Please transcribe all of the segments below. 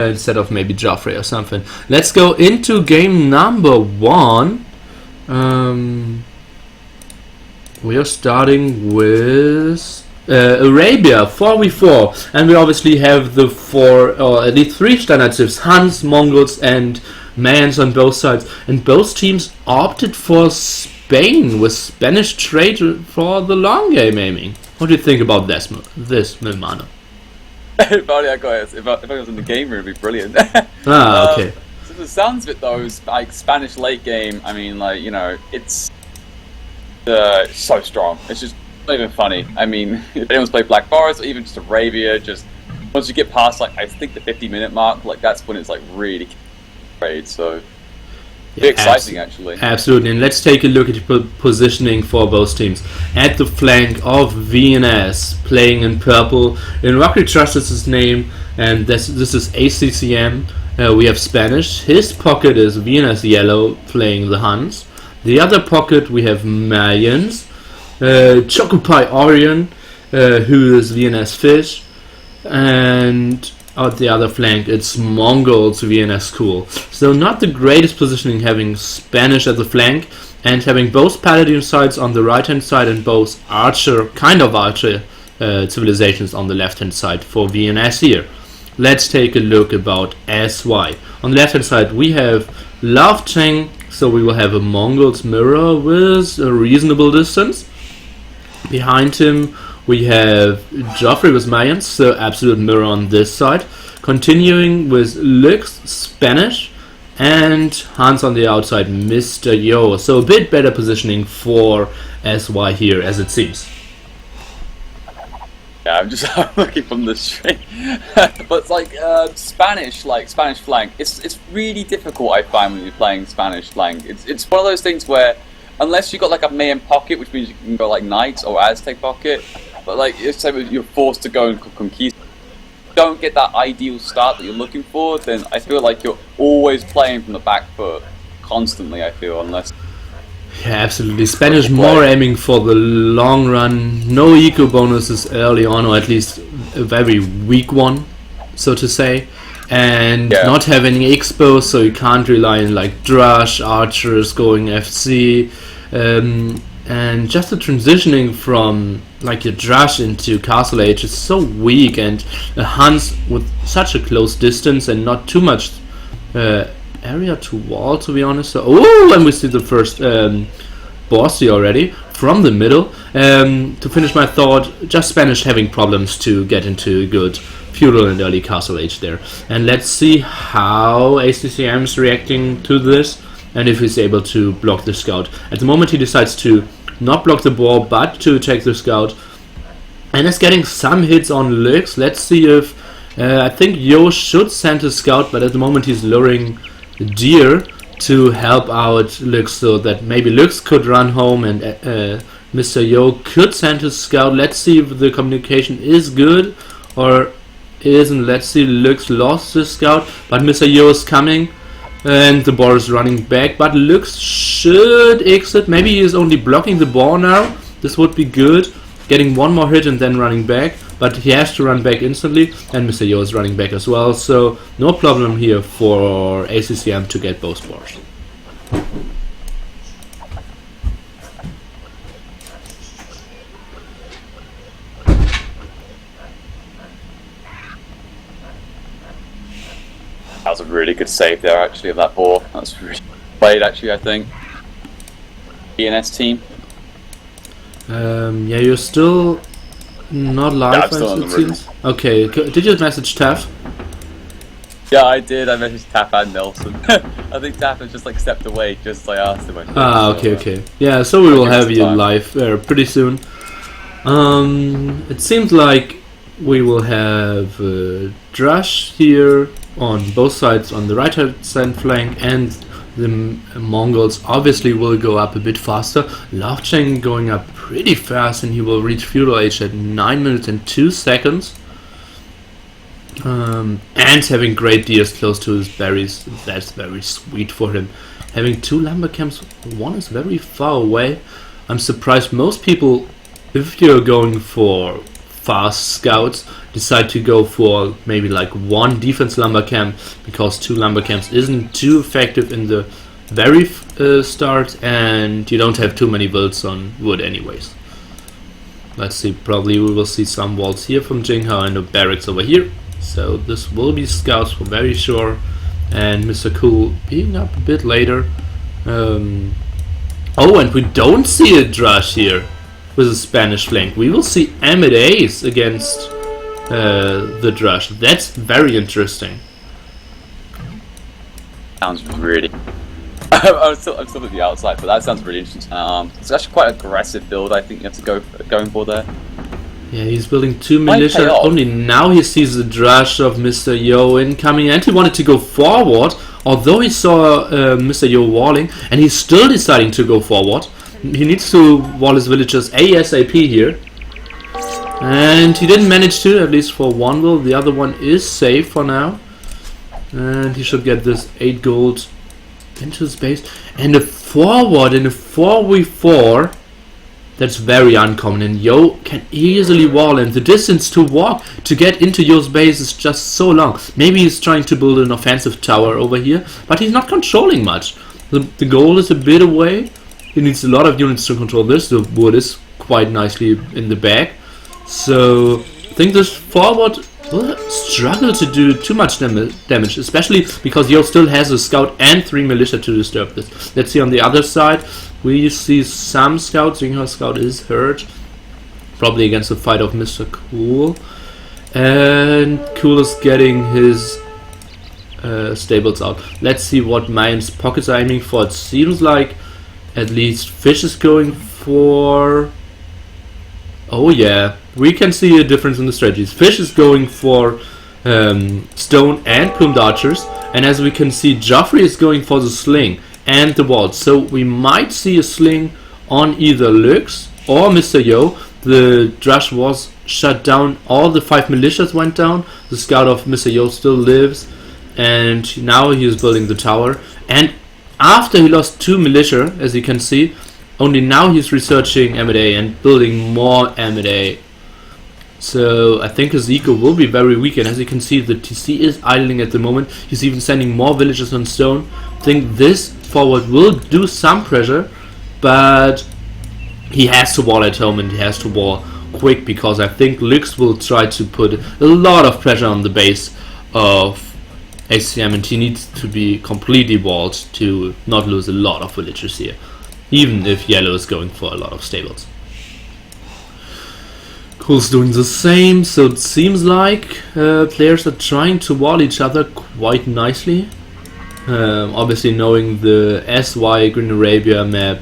instead of maybe Joffrey or something. Let's go into game number 1. We are starting with Arabia 4v4, and we obviously have the 4 or at least 3 standard civs, Huns, Mongols and Mayans on both sides, and both teams opted for Spain with Spanish trade for the long game aiming. What do you think about this, Milmano? If only I got it. If I was in the game room, it'd be brilliant. Okay. So the sounds of it though is like Spanish late game. I mean, like, you know, it's so strong. It's just not even funny. I mean, if anyone's played Black Forest or even just Arabia, just once you get past like I think the 50-minute mark, like that's when it's like really great. So Yeah, exciting actually. Absolutely, and let's take a look at the positioning for both teams. At the flank of VNS, playing in purple, in Rocket Trust is his name, and this is ACCM. We have Spanish. His pocket is VNS yellow, playing the Huns. The other pocket we have Mayans, Chocopie Orion, who is VNS Fish, and out the other flank it's Mongols VNS Cool. So not the greatest positioning, having Spanish at the flank and having both Paladin sides on the right hand side and both archer civilizations on the left hand side for VNS here. Let's take a look about SY. On the left hand side we have Love Cheng, so we will have a Mongols mirror with a reasonable distance. Behind him we have Joffrey with Mayans, so absolute mirror on this side. Continuing with Lux, Spanish, and Hans on the outside, Mr. Yo. So a bit better positioning for SY here, as it seems. Yeah, I'm just looking from the stream. But it's like Spanish flank. It's really difficult, I find, when you're playing Spanish flank. It's one of those things where unless you got like a Mayan pocket, which means you can go like Knights or Aztec pocket, but like it's like you're forced to go and conquist. Don't get that ideal start that you're looking for, then I feel like you're always playing from the back foot constantly. I feel unless. Yeah, absolutely. Spanish more aiming for the long run. No eco bonuses early on, or at least a very weak one, so to say. And not having expo, so you can't rely on like Drush, archers going FC. And just the transitioning from like your Drush into Castle Age is so weak, and a Huns with such a close distance and not too much area to wall, to be honest. So, oh, and we see the first bossy already from the middle. To finish my thought, just Spanish having problems to get into good feudal and early Castle Age there. And let's see how ACCM is reacting to this and if he's able to block the scout. At the moment he decides to not block the ball but to attack the scout, and is getting some hits on Lux. Let's see if I think Yo should send a scout, but at the moment he's luring Deer to help out Lux, so that maybe Lux could run home and Mr. Yo could send his scout. Let's see if the communication is good or isn't. Let's see, Lux lost his scout, but Mr. Yo is coming and the ball is running back, but Lux should exit. Maybe he is only blocking the ball now. This would be good, getting one more hit and then running back, but he has to run back instantly, and Mr. Yo is running back as well, so no problem here for ACCM to get both balls. That was a really good save there, actually, of that ball. That's really played, actually, I think. VNS team. Yeah, you're still not live, it seems. Okay, did you message Taff? Yeah, I did. I messaged Taff and Nelson. I think Taff has just like stepped away, just I asked him. Okay. Yeah, so we will have you live pretty soon. It seems like we will have Drush here on both sides, on the right hand side flank, and the Mongols obviously will go up a bit faster. Love Cheng going up pretty fast, and he will reach feudal age at 9 minutes and 2 seconds. And having great deers close to his berries, that's very sweet for him. Having 2 lumber camps, one is very far away. I'm surprised most people, if you're going for fast scouts decide to go for maybe like one defense lumber camp, because 2 lumber camps isn't too effective in the very start, and you don't have too many builds on wood anyways. Let's see, probably we will see some walls here from Jinghao and a barracks over here. So this will be scouts for very sure, and Mr. Cool being up a bit later. Oh, and we don't see a Drush here with a Spanish flank. We will see Amadeus against the Drush. That's very interesting. Sounds really... I'm still at the outside, but that sounds really interesting. It's actually quite an aggressive build, I think you have to going for there. Yeah, he's building 2 militia. Only now he sees the Drush of Mr. Yo incoming, and he wanted to go forward, although he saw Mr. Yo walling, and he's still deciding to go forward. He needs to wall his villagers ASAP here. And he didn't manage to, at least for one will. The other one is safe for now. And he should get this 8 gold into his base. And a forward in a 4v4. That's very uncommon. And Yo can easily wall him. The distance to walk to get into Yo's base is just so long. Maybe he's trying to build an offensive tower over here, but he's not controlling much. The goal is a bit away. He needs a lot of units to control this. The wood is quite nicely in the back. So I think this forward will struggle to do too much damage, especially because Yo still has a scout and 3 militia to disturb this. Let's see on the other side. We see some scouts. Jinghao's scout is hurt, probably against the fight of Mr. Cool. And Cool is getting his stables out. Let's see what Mayan's pockets are aiming for. It seems like at least Fish is going for... Oh yeah, we can see a difference in the strategies. Fish is going for stone and plumed archers, and as we can see, Joffrey is going for the sling and the walls. So we might see a sling on either Lux or Mr. Yo. The Drush was shut down. All the 5 militias went down. The scout of Mr. Yo still lives, and now he is building the tower. And after he lost 2 militia, as you can see, only now he's researching M&A and building more M&A. So I think his eco will be very weak, and as you can see, the TC is idling at the moment. He's even sending more villages on stone. I think this forward will do some pressure, but he has to wall at home, and he has to wall quick, because I think Lux will try to put a lot of pressure on the base of ACM, and he needs to be completely walled to not lose a lot of villagers here, even if Yellow is going for a lot of stables. Cool's doing the same, so it seems like players are trying to wall each other quite nicely. Obviously knowing the SY Green Arabia map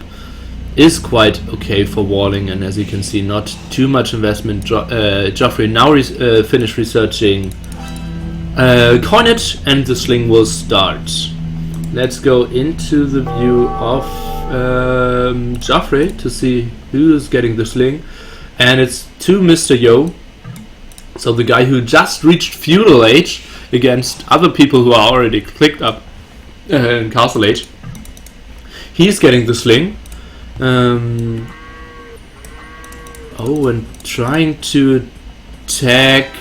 is quite okay for walling, and as you can see, not too much investment. Joffrey now finished researching coinage, and the sling will start. Let's go into the view of Joffrey to see who is getting the sling, and it's to Mr. Yo, so the guy who just reached feudal age against other people who are already clicked up in castle age. He's getting the sling. Oh, and trying to attack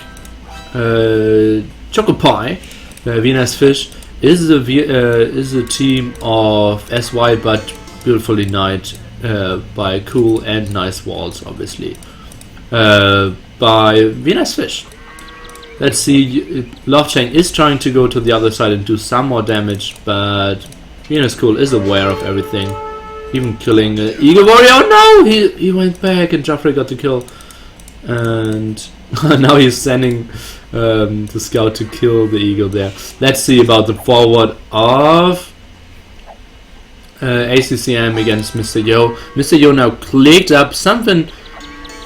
Chocopie. VNS Fish is a team of SY, but beautifully knight by Cool and nice walls, obviously, by VNS Fish. Let's see, Love Chain is trying to go to the other side and do some more damage, but VNS Cool is aware of everything, even killing Eagle Warrior. Oh no! He went back, and Joffrey got the kill, and now he's sending the scout to kill the eagle there. Let's see about the forward of ACCM against Mr. Yo. Mr. Yo now clicked up something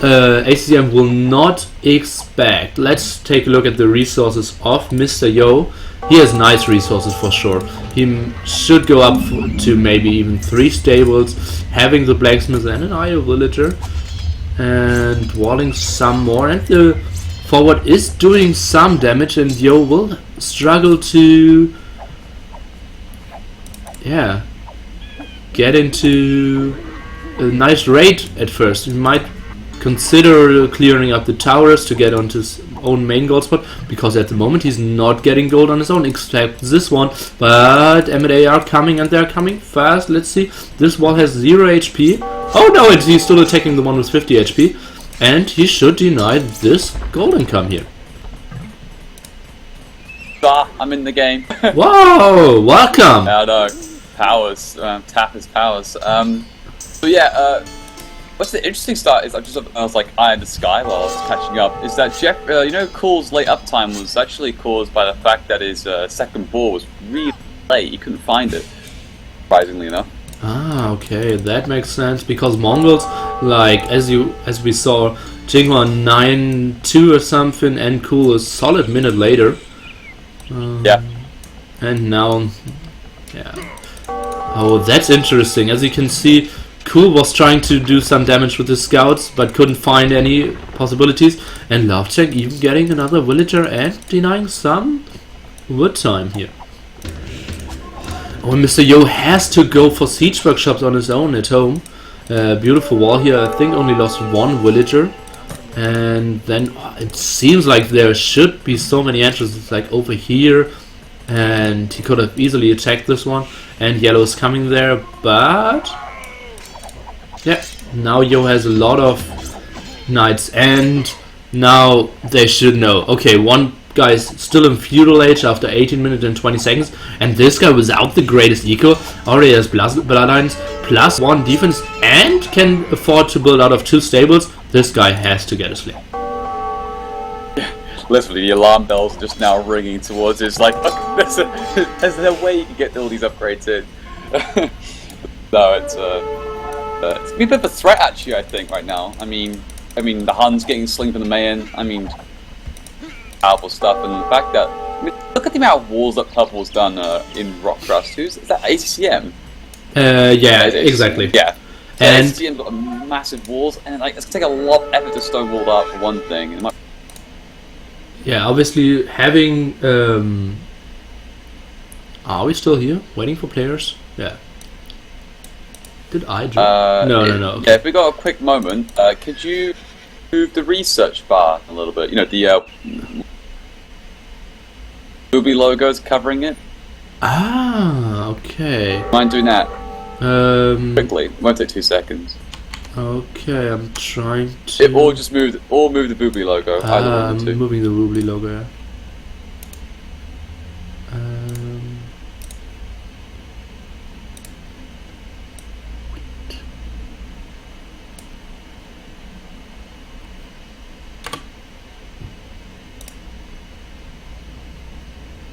ACCM will not expect. Let's take a look at the resources of Mr. Yo. He has nice resources for sure. He should go up to maybe even 3 stables, having the blacksmith and an IO villager, and walling some more. And the forward is doing some damage, and Yo will struggle to get into a nice raid at first. He might consider clearing up the towers to get onto his own main gold spot, because at the moment he's not getting gold on his own, except this one. But M&A are coming, and they're coming fast. Let's see. This wall has 0 HP. Oh no, he's still attacking the one with 50 HP. And he should deny this gold income here. Ah, I'm in the game. Whoa, welcome! I know. Powers. Tap his powers. But yeah, what's the interesting start is I was like eye in the sky while I was catching up. Is that Jeff? You know, Cool's late uptime was actually caused by the fact that his second ball was really late. He couldn't find it. Surprisingly enough. Ah, okay, that makes sense, because Mongols, like as we saw, Jinghua 9-2 or something, and Cool a solid minute later. Yeah. And now, yeah. Oh, that's interesting. As you can see, Cool was trying to do some damage with his scouts, but couldn't find any possibilities. And Lovecheck even getting another villager and denying some wood time here. Oh, Mr. Yo has to go for siege workshops on his own at home. Beautiful wall here. I think only lost one villager. And then it seems like there should be so many entrances, like over here. And he could have easily attacked this one. And Yellow's coming there, but... yeah, now Yo has a lot of knights. And now they should know. Okay, one guy's still in feudal age after 18 minutes and 20 seconds, and this guy without the greatest eco already has bloodlines plus 1 defense and can afford to build out of 2 stables. This guy has to get a slay. Literally, the alarm bells just now ringing towards us. Like, there's no way you can get all these upgrades in. No, it's been a bit of a threat actually. I think right now. I mean, the Huns getting slinged from the main. I mean, powerful stuff, and the fact that look at the amount of walls that Purple's done in Rock Crust. Is that ACCM? Yeah, exactly. Yeah. And ACCM's got massive walls, and like it's gonna take a lot of effort to stone wall up for one thing. And yeah, obviously having. Are we still here waiting for players? Yeah. Did I drop? No. Okay. Yeah, if we got a quick moment, could you move the research bar a little bit? You know, the Booby logos covering it. Ah, okay. Mind doing that? Quickly. Won't take 2 seconds. Okay, I'm trying to. It all just moved. All move the Booby logo. I'm moving the Booby logo.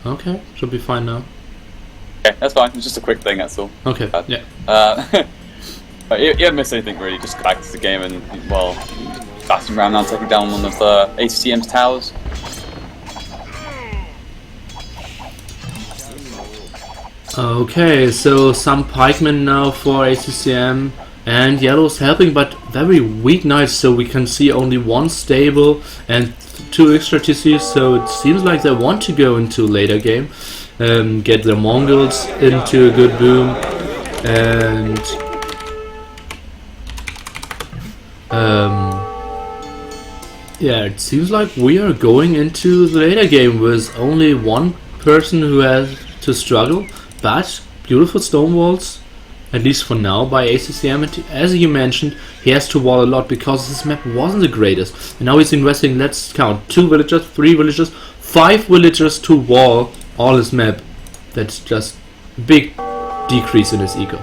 Okay, should be fine now. Okay, that's fine. It's just a quick thing, that's all. Okay, yeah. You haven't missed anything really. Just go back to the game and, well, blasting around now, taking down one of ACCM's towers. Okay, so some pikemen now for ACCM, and Yellow's helping, but very weak knights, so we can see only 1 stable and 2 extra TCs, so it seems like they want to go into later game, get their Mongols into a good boom, and yeah, it seems like we are going into the later game with only 1 person who has to struggle, but beautiful stone walls, at least for now, by ACCM. And as you mentioned, he has to wall a lot because this map wasn't the greatest. And now he's investing, let's count, 2 villagers, 3 villagers, 5 villagers to wall all his map. That's just a big decrease in his eco.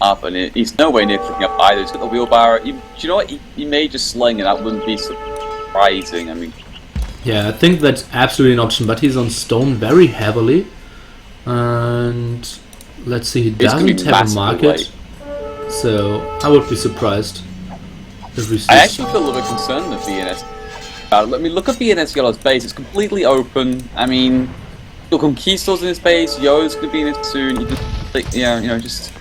Up, and he's nowhere near clicking up either. He's got the wheelbarrow. Do you know what? He may just sling, and that wouldn't be surprising. I mean, yeah, I think that's absolutely an option, but he's on stone very heavily. And let's see, he doesn't have a market, so I would be surprised if we see. I actually feel a little bit concerned with VNS. Let me look at VNS Yellow's base. It's completely open. I mean, your Conquistadors in his base. Yo's gonna be in it soon. You just, yeah, you know, just.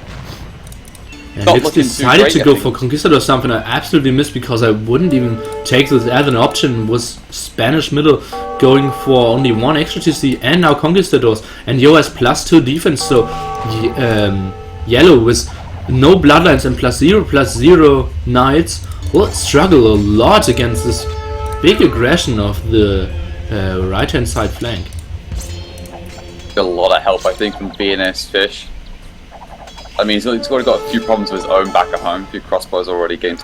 And it's decided to go for Conquistador, something I absolutely missed because I wouldn't even take this as an option. Was Spanish middle going for only 1 extra TC and now Conquistadors, and Yo has +2 defense, so Yellow with no bloodlines and +0/+0 knights will struggle a lot against this big aggression of the right hand side flank. Got a lot of help, I think, from VNS Fish. I mean, he's already got a few problems of his own back at home. A few crossbows already gained.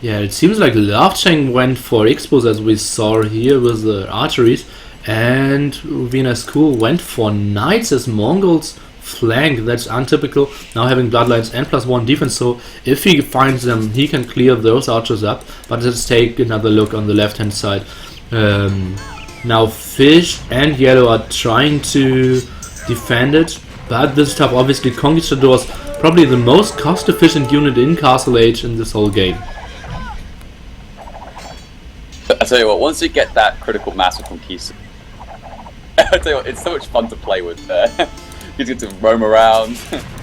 Yeah, it seems like Love Cheng went for Expos as we saw here with the arteries, and VNS Cool went for Knights as Mongols flank. That's untypical, now having bloodlines and +1 defense, so if he finds them he can clear those archers up. But let's take another look on the left hand side. Now Fish and Yellow are trying to defend it, but this is tough. Obviously Conquistadors probably the most cost efficient unit in Castle Age in this whole game. I tell you what, once you get that critical mass of Conquistadors, I tell you what, it's so much fun to play with there. You get to roam around.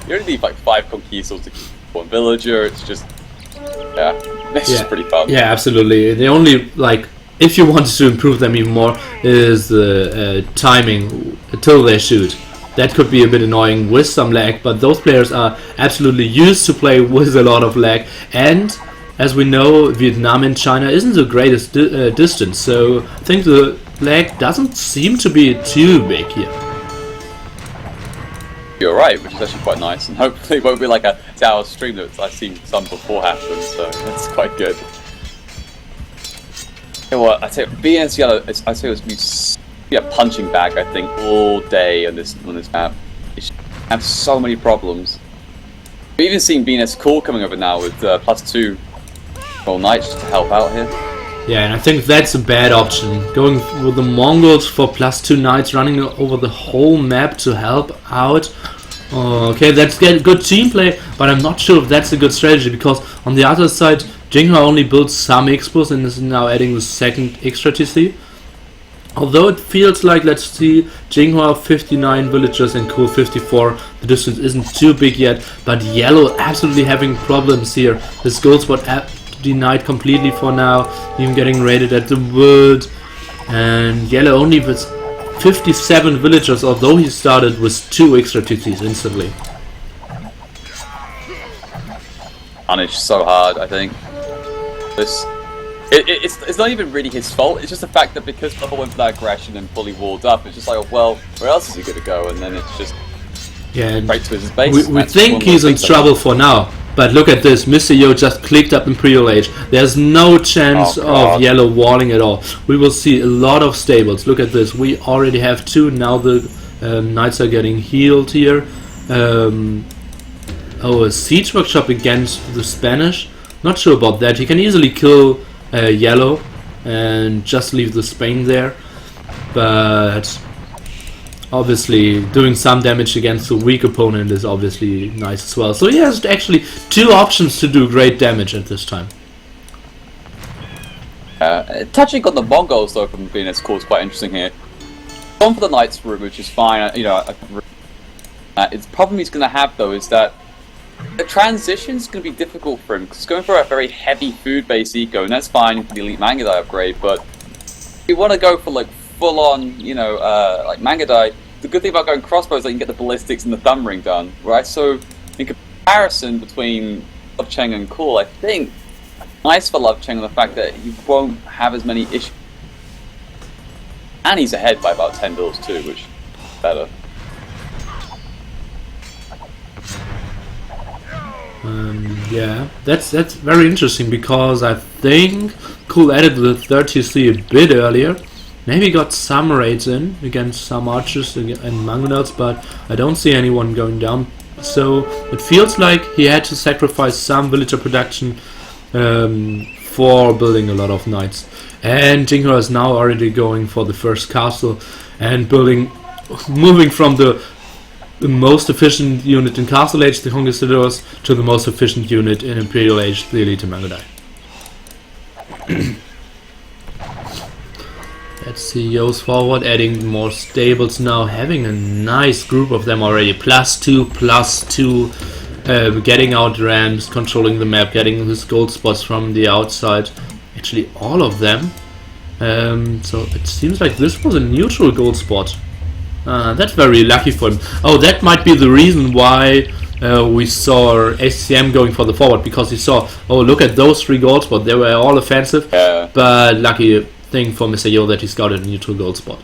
You only need like 5 Conquistadors to keep one villager. It's just, yeah, it's just pretty fun. Yeah, absolutely. The only, like, if you wanted to improve them even more, is the timing until they shoot. That could be a bit annoying with some lag, but those players are absolutely used to play with a lot of lag. And as we know, Vietnam and China isn't the greatest distance, so I think the lag doesn't seem to be too big here. You're right, which is actually quite nice, and hopefully it won't be like a tower stream that I've seen some before happen, so that's quite good. You know what, I tell you, VNS Yellow, I tell you, it's be a punching bag, I think, all day on this map. It have so many problems. We've even seen VNS Cool coming over now with +2 Roll Knights just to help out here. Yeah, and I think that's a bad option. Going with the Mongols for +2 knights, running over the whole map to help out. Okay, that's good team play, but I'm not sure if that's a good strategy, because on the other side, Jinghua only built some expos and is now adding the second extra TC. Although it feels like, let's see, Jinghua 59 villagers and Cool 54, the distance isn't too big yet, but Yellow absolutely having problems here. His gold spot denied completely for now, even getting raided at the wood, and Yellow only with 57 villagers, although he started with 2 extra TCs instantly. Punished so hard, I think. It's not even really his fault, it's just the fact that because Bubble went for that aggression and fully walled up, it's just like, oh, well, where else is he going to go? And then it's just right to his base. We think he's in trouble for now. But look at this, Mr. Yo just clicked up Imperial Age. There's no chance of Yellow walling at all. We will see a lot of stables. Look at this, we already have 2, now the Knights are getting healed here. A siege workshop against the Spanish. Not sure about that, he can easily kill Yellow and just leave the Spain there. But obviously doing some damage against a weak opponent is obviously nice as well. So he has actually 2 options to do great damage at this time. Touching on the Mongols though from VNS Cool is quite interesting here. Gone for the Knights route, which is fine. You know, the problem he's going to have though is that the transition's going to be difficult for him, because he's going for a very heavy food-based eco, and that's fine for the Elite Mangadai upgrade, but if you want to go for like full-on, you know, like Mangadai, the good thing about going crossbows is that you can get the ballistics and the thumb ring done, right? So in comparison between Love Cheng and Cool, I think nice for Love Cheng on the fact that he won't have as many issues, and he's ahead by about 10 bills too, which is better. Yeah, that's very interesting, because I think Cool added the 30C a bit earlier. Maybe got some raids in against some archers and Mangonels, but I don't see anyone going down. So it feels like he had to sacrifice some villager production for building a lot of knights. And Jinghua is now already going for the first castle and moving from the most efficient unit in Castle Age, the Conquistadors, to the most efficient unit in Imperial Age, the Elite Mangadai. Let's see, Yo's forward, adding more stables now, having a nice group of them already. +2/+2, getting out ramps, controlling the map, getting his gold spots from the outside. Actually, all of them. So it seems like this was a neutral gold spot. That's very lucky for him. Oh, that might be the reason why we saw ACM going for the forward because he saw, oh, look at those 3 gold spots, they were all offensive. Yeah. But lucky thing for Mr. Yo that he scouted a neutral gold spot.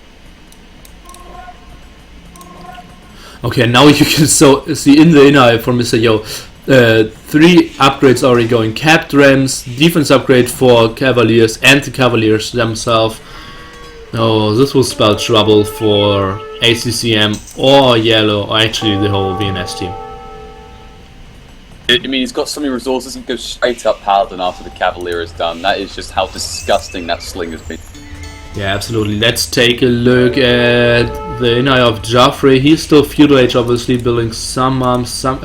Okay, now you can see in the inner eye for Mr. Yo, 3 upgrades already going. Capped Rams, defense upgrade for Cavaliers and the Cavaliers themselves. Oh, this will spell trouble for ACCM or Yellow, or actually the whole VNS team. I mean, he's got so many resources, he goes straight up Paladin after the Cavalier is done. That is just how disgusting that sling has been. Yeah, absolutely. Let's take a look at the inner eye of Joffrey. He's still feudal age, obviously, building some mills to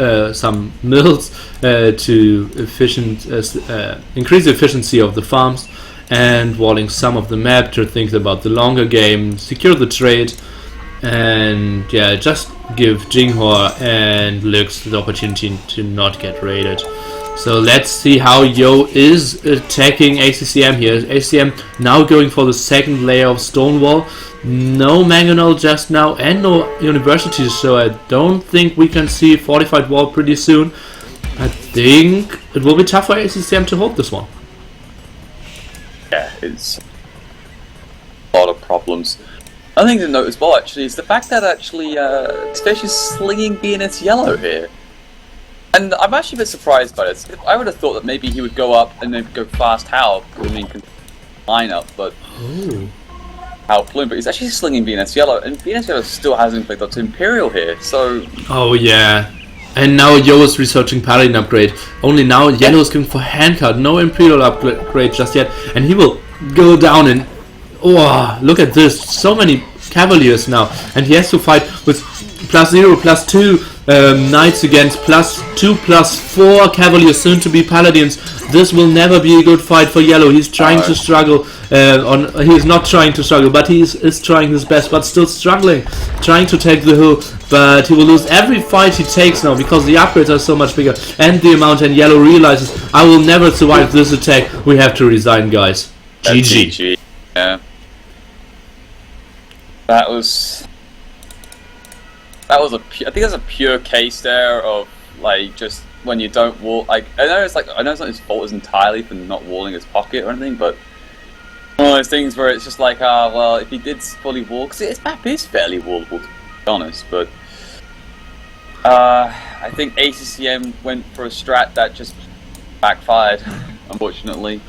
increase the efficiency of the farms, and walling some of the map to think about the longer game, secure the trade, and yeah, just give Jinghua and Lux the opportunity to not get raided. So let's see how Yo is attacking ACCM here. ACCM now going for the second layer of Stonewall. No Mangonel just now and no Universities, so I don't think we can see Fortified Wall pretty soon. I think it will be tough for ACCM to hold this one. Yeah, it's a lot of problems. Another thing to note as well, actually, is the fact that actually Fish is slinging VNS Yellow here. And I'm actually a bit surprised by this. I would have thought that maybe he would go up and then go fast Howl, I mean, lineup, but Howl Plume, but he's actually slinging VNS Yellow, and VNS Yellow still hasn't played up to Imperial here, so... Oh yeah, and now Yo is researching Paladin upgrade. Only now Yellow is going for handcard, no Imperial upgrade just yet, and he will go down and... Oh, look at this, so many Cavaliers now, and he has to fight with +0, +2 Knights against +2, +4 Cavaliers, soon to be Paladins. This will never be a good fight for Yellow. He's trying to struggle. He's not trying to struggle, but he is trying his best, but still struggling, trying to take the hill. But he will lose every fight he takes now because the upgrades are so much bigger, and the amount. And Yellow realizes, I will never survive this attack. We have to resign, guys. GG. Yeah. That was I think that's a pure case there of like just when you don't wall. Like I know it's not his fault is entirely for not walling his pocket or anything, but one of those things where it's just like well, if he did fully wall, because his map is fairly wallable to be honest, but I think ACCM went for a strat that just backfired, unfortunately.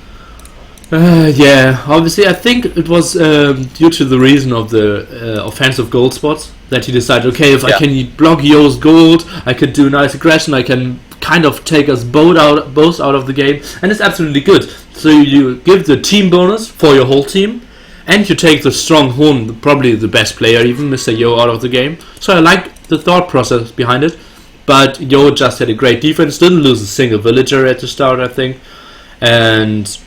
Yeah, obviously I think it was due to the reason of the offensive gold spots that he decided, okay, if I can block Yo's gold, I could do nice aggression, I can kind of take us both out of the game, and it's absolutely good. So you give the team bonus for your whole team, and you take the strong Hun, probably the best player, even Mr. Yo, out of the game. So I like the thought process behind it, but Yo just had a great defense, didn't lose a single villager at the start, I think, and...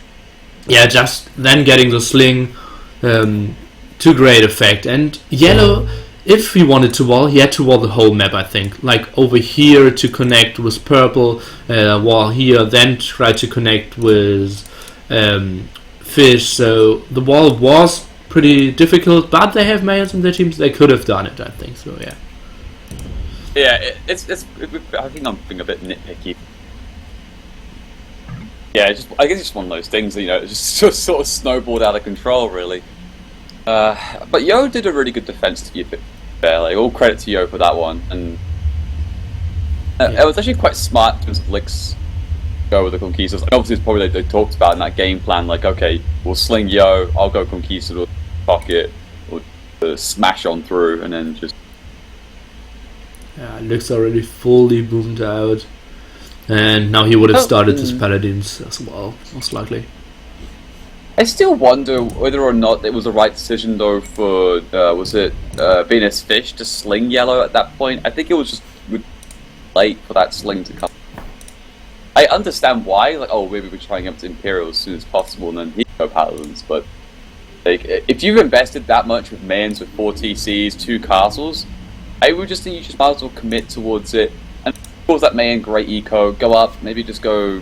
yeah, just then getting the sling to great effect. And Yellow, if he wanted to wall, he had to wall the whole map, I think. Like over here to connect with purple, wall here, then try to connect with fish. So the wall was pretty difficult, but they have mayors in their teams. They could have done it, I think. So yeah. Yeah, I think I'm being a bit nitpicky. Yeah, I guess it's just one of those things, you know, it just sort of snowballed out of control, really. But Yo did a really good defense to you, fair. Like, all credit to Yo for that one, and it was actually quite smart to Lix go with the Conquistadors. Obviously, it's probably they talked about in that game plan, like, okay, we'll sling Yo, I'll go Conquistador pocket, or smash on through, and then just... Yeah, Lix already fully boomed out. And now he would have started his Paladins as well, most likely. I still wonder whether or not it was the right decision, though, for, was it VNS Fish to sling Yellow at that point? I think it was just late for that sling to come. I understand why, like, oh, maybe we're trying up to Imperial as soon as possible, and then he go Paladins, but like, if you've invested that much with mains, with 4 TCs, 2 castles, I would just think you just might as well commit towards it. Of course, that main great eco, go up, maybe just go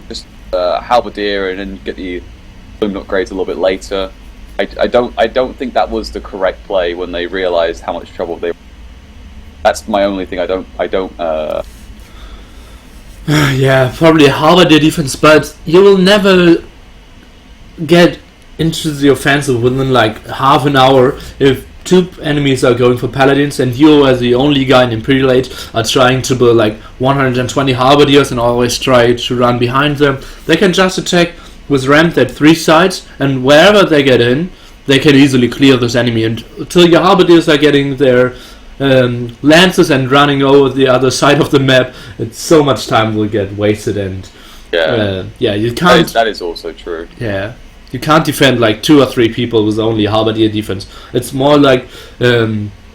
Halberdier and then get the Bloom upgrades a little bit later. I don't think that was the correct play when they realized how much trouble they were. That's my only thing I don't Yeah, probably halberdier defense, but you will never get into the offensive within like half an hour if two enemies are going for paladins and you as the only guy in Imperial Age are trying to build like 120 halberdiers and always try to run behind them. They can just attack with ramp at 3 sides, and wherever they get in, they can easily clear this enemy until your halberdiers are getting their lances and running over the other side of the map. It's so much time will get wasted, and you can't. That is also true. Yeah, you can't defend like 2 or 3 people with only halberdier defense. It's more like a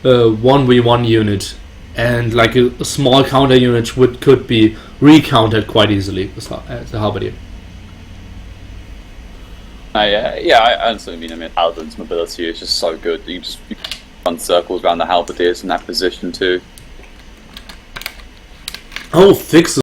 1v1 unit, and like a small counter unit could be recountered quite easily with the halberdier. I understand. I mean, Paladin's mobility is just so good. You run circles around the halberdiers in that position too. Oh, fix